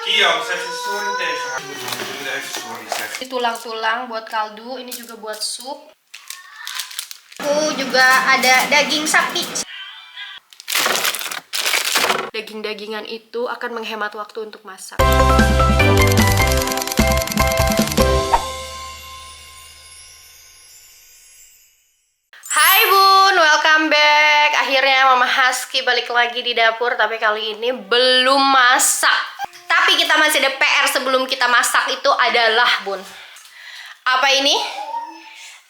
Iya, saya sorry tegen haar. Ik moet even sorry zeggen. Ini tulang-tulang buat kaldu, ini juga buat sup. Aku juga ada daging sapi. Daging-dagingan itu akan menghemat waktu untuk masak. Hai Bun, welcome back. Akhirnya Mama Husky balik lagi di dapur, tapi kali ini belum masak. Tapi kita masih ada PR sebelum kita masak, itu adalah Bun. Apa ini?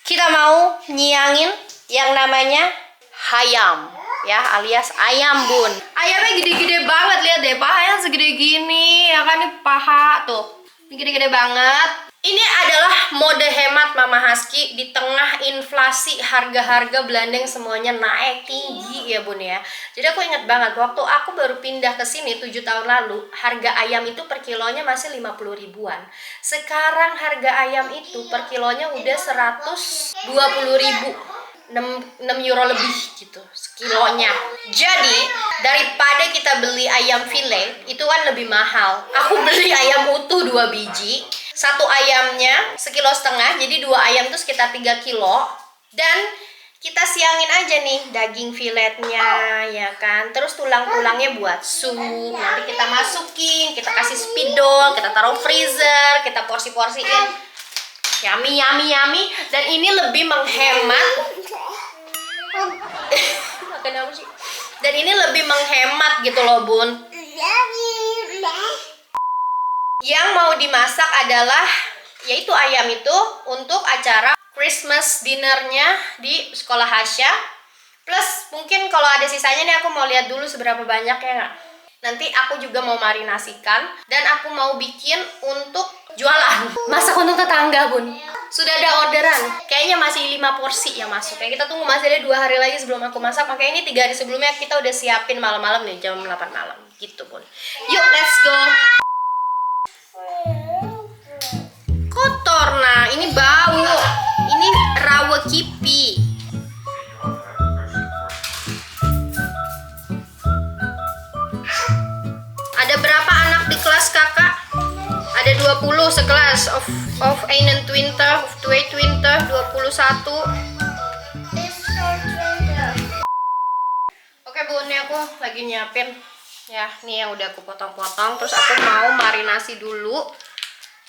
Kita mau nyiangin yang namanya hayam, ya, alias ayam Bun. Ayamnya gede-gede banget, lihat deh, pahanya segede gini, ya kan, ini paha tuh, ini gede-gede banget. Ini adalah mode hemat Mama Husky di tengah inflasi, harga-harga belandeng semuanya naik tinggi ya Bun ya. Jadi aku ingat banget waktu aku baru pindah ke sini 7 tahun lalu, harga ayam itu per kilonya masih 50 ribuan. Sekarang harga ayam itu per kilonya udah 120 ribu. 6 euro lebih gitu sekilonya. Jadi daripada kita beli ayam file itu kan lebih mahal, aku beli ayam utuh 2 biji. Satu ayamnya 1,5 kilo, jadi 2 ayam itu sekitar 3 kilo. Dan kita siangin aja nih daging filetnya, ya kan. Terus tulang-tulangnya buat sup. Nanti kita masukin, kita kasih spidol, kita taruh freezer, kita porsi-porsiin. Yummy, yummy, yummy. Dan ini lebih menghemat. Makan apa sih? Dan ini lebih menghemat gitu loh Bun. Yang mau dimasak adalah yaitu ayam itu untuk acara Christmas dinnernya di sekolah Hasya. Plus mungkin kalau ada sisanya nih aku mau lihat dulu seberapa banyak ya nggak. Nanti aku juga mau marinasikan dan aku mau bikin untuk jualan. Masak untuk tetangga Bun. Sudah ada orderan. Kayaknya masih 5 porsi yang masuk. Kayak kita tunggu masih ada 2 hari lagi sebelum aku masak. Makanya ini 3 hari sebelumnya kita udah siapin malam-malam nih jam 8 malam gitu Bun. Yuk let's go. Kotor, nah ini bau, ini rawa kipi. Ada berapa anak di kelas kakak? Ada 20 sekelas of einen twintig, of 22, 21. Oke Bun, ini aku lagi nyiapin ya, nih yang udah aku potong-potong. Terus aku mau marinasi dulu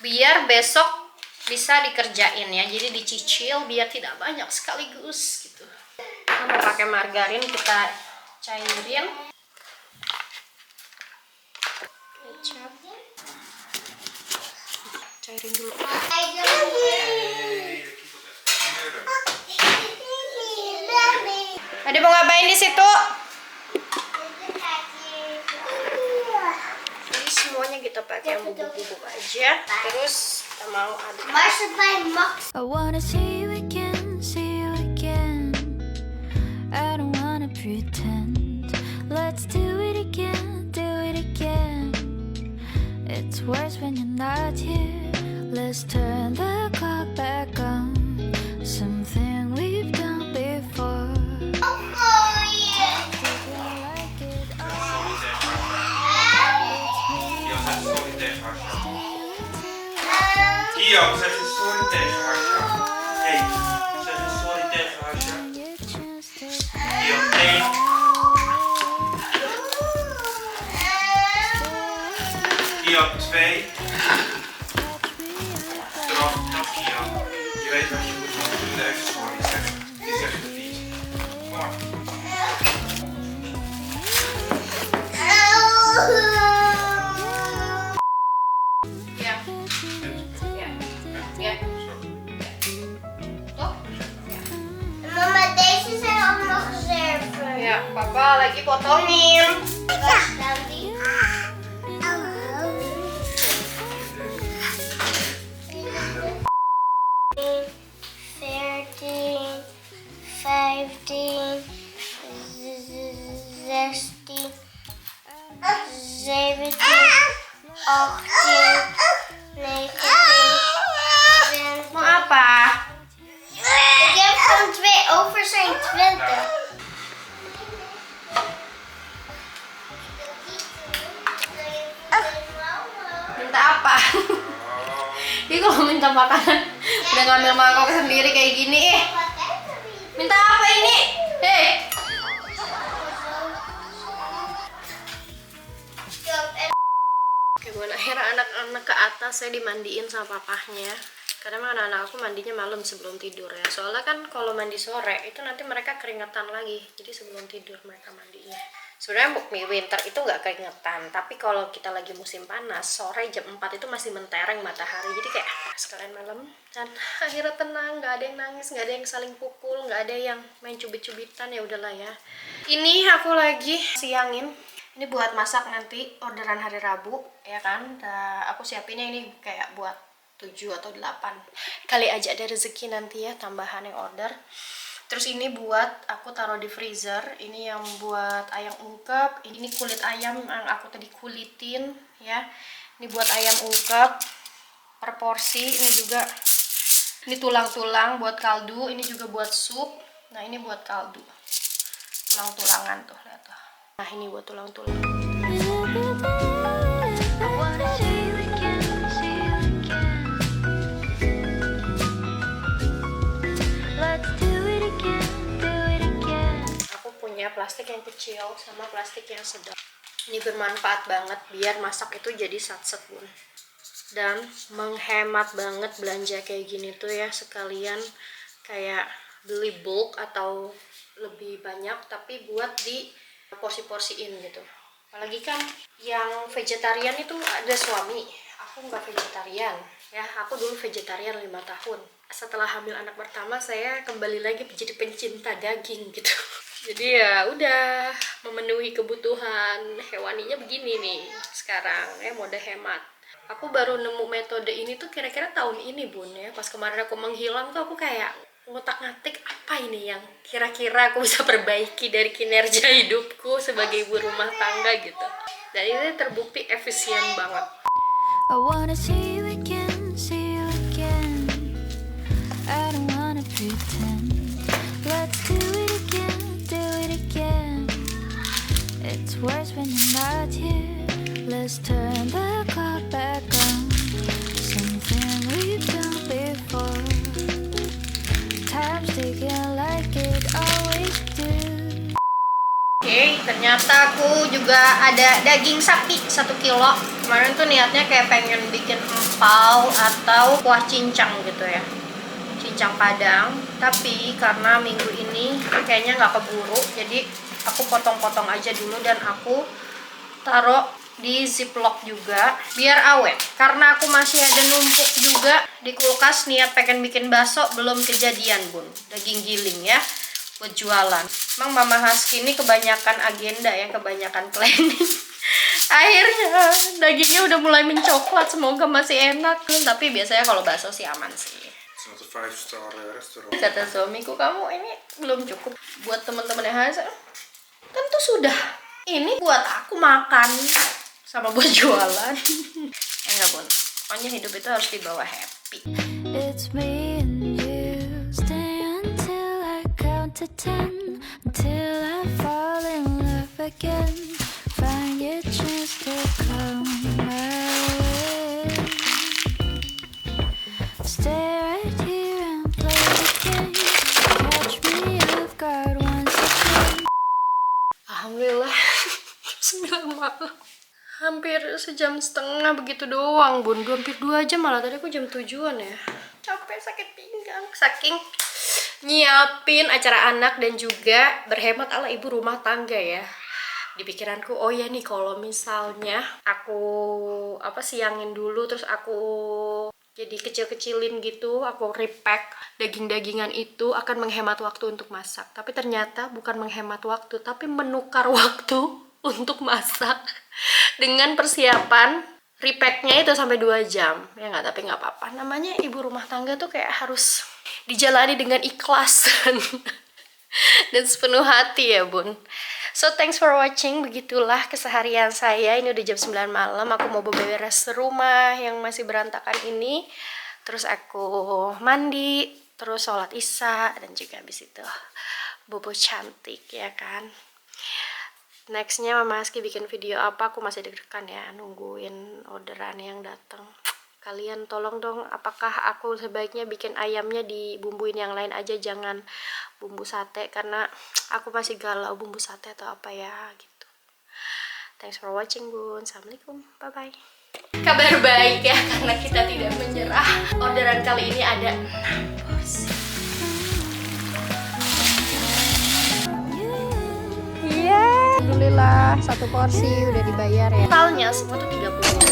biar besok bisa dikerjain ya, jadi dicicil biar tidak banyak sekaligus gitu. Kita mau pakai margarin, kita cairin kecap, cairin dulu. Ada mau ngapain di situ? Semuanya kita pakai yang bubuk-bubuk aja. Terus kita mau aduk. I wanna see you again. I don't wanna pretend. Let's do it again. It's worse when you're not here. Let's turn the clock back on. Something we've done before. Iya, zeg eens sorry tegen Hasja. Hey, zeg eens sorry tegen Hasja. Iya, 1. Iya, 2. Eraf, Iya. Je weet wat je moet doen. Je moet even sorry zeggen. Je zegt het niet. Kom maar. Ja. Papa lagi potongin. Mau apa? Ik heb van 2 over zijn 20. minta apa? Dia kalau minta makanan udah ngambil mangkok sendiri kayak gini. Minta apa ini? Hei. Oke bun, akhirnya anak-anak ke atas saya dimandiin sama papahnya. Karena emang anak-anak aku mandinya malam sebelum tidur ya. Soalnya kan kalau mandi sore itu nanti mereka keringetan lagi. Jadi sebelum tidur mereka mandinya. Sebenarnya winter itu nggak keringetan, tapi kalau kita lagi musim panas, sore jam 4 itu masih mentereng matahari. Jadi kayak sekalian malam. Dan akhirnya tenang, nggak ada yang nangis, nggak ada yang saling pukul, nggak ada yang main cubit-cubitan, ya udahlah ya. Ini aku lagi siangin. Ini buat masak nanti orderan hari Rabu, ya kan? Aku siapinnya ini kayak buat 7 atau 8. Kali aja ada rezeki nanti ya, tambahan yang order. Terus ini buat aku taruh di freezer. Ini yang buat ayam ungkep. Ini kulit ayam yang aku tadi kulitin ya. Ini buat ayam ungkep per porsi. Ini juga, ini tulang-tulang buat kaldu. Ini juga buat sup. Nah ini buat kaldu. Tulang-tulangan tuh, lihat tuh. Nah ini buat tulang-tulang. Plastik yang kecil sama plastik yang sedang. Ini bermanfaat banget biar masak itu jadi satset bun. Dan menghemat banget belanja kayak gini tuh ya, sekalian kayak beli bulk atau lebih banyak tapi buat di porsi-porsiin gitu. Apalagi kan yang vegetarian itu ada suami. Aku nggak vegetarian ya, aku dulu vegetarian 5 tahun. Setelah hamil anak pertama saya kembali lagi jadi pencinta daging gitu. Jadi ya udah memenuhi kebutuhan hewaninya begini nih sekarang ya, mode hemat. Aku baru nemu metode ini tuh kira-kira tahun ini bun ya. Pas kemarin aku menghilang tuh aku kayak ngotak-ngatik apa ini yang kira-kira aku bisa perbaiki dari kinerja hidupku sebagai ibu rumah tangga gitu. Dan ini terbukti efisien banget. I wanna see you again, see you again. I don't wanna pretend. Let's do it again, do it again. It's worse when you're not here. Let's turn the clock back on. Something we've done before. Time's ticking like it always do. Oke, ternyata aku juga ada daging sapi 1 kilo. Kemarin tuh niatnya kayak pengen bikin empal atau kuah cincang gitu ya, cincang Padang. Tapi karena minggu ini kayaknya nggak keburu, jadi aku potong-potong aja dulu dan aku taruh di ziplock juga biar awet. Karena aku masih ada numpuk juga di kulkas, niat pengen bikin bakso belum kejadian bun. Daging giling ya, buat jualan. Emang Mama Husky ini kebanyakan agenda ya, kebanyakan planning. Akhirnya dagingnya udah mulai mencoklat, semoga masih enak. Tapi biasanya kalau bakso sih aman sih. It's not a 5-star restaurant. Kata suamiku, kamu ini belum cukup buat teman-teman yang hasil. Tentu sudah. Ini buat aku makan sama buat jualan. Enggak bun. Pokoknya hidup itu harus dibawa happy. It's me and you. Stay until I count to 10. Until I fall in love again. Find your chance to come my way. Stay right here and play the game. Catch me off guard once again. Alhamdulillah. 9 malam. Hampir sejam setengah begitu doang bun. Hampir 2 jam malah, tadi aku jam 7-an ya. Capek, sakit pinggang. Saking nyiapin acara anak dan juga berhemat ala ibu rumah tangga ya. Di pikiranku, oh ya nih kalau misalnya aku siangin dulu terus aku jadi kecil-kecilin gitu, aku repack daging-dagingan itu akan menghemat waktu untuk masak. Tapi ternyata bukan menghemat waktu, tapi menukar waktu untuk masak dengan persiapan repacknya itu sampai 2 jam ya nggak, tapi nggak apa-apa, namanya ibu rumah tangga tuh kayak harus dijalani dengan ikhlas dan sepenuh hati ya bun. So thanks for watching. Begitulah keseharian saya. Ini udah jam 9 malam, aku mau beberes rumah yang masih berantakan ini, terus aku mandi, terus sholat isya, dan juga habis itu bobo cantik ya kan. Nextnya Mama Haski bikin video apa, aku masih deg-degan ya, nungguin orderan yang datang. Kalian tolong dong, apakah aku sebaiknya bikin ayamnya dibumbuin yang lain aja, jangan bumbu sate, karena aku masih galau bumbu sate atau apa ya gitu. Thanks for watching Bun, assalamualaikum, bye bye. Kabar baik ya, karena kita tidak menyerah. Orderan kali ini ada 6 porsi. Iya, alhamdulillah 1 porsi udah dibayar ya. Totalnya semua tuh 30.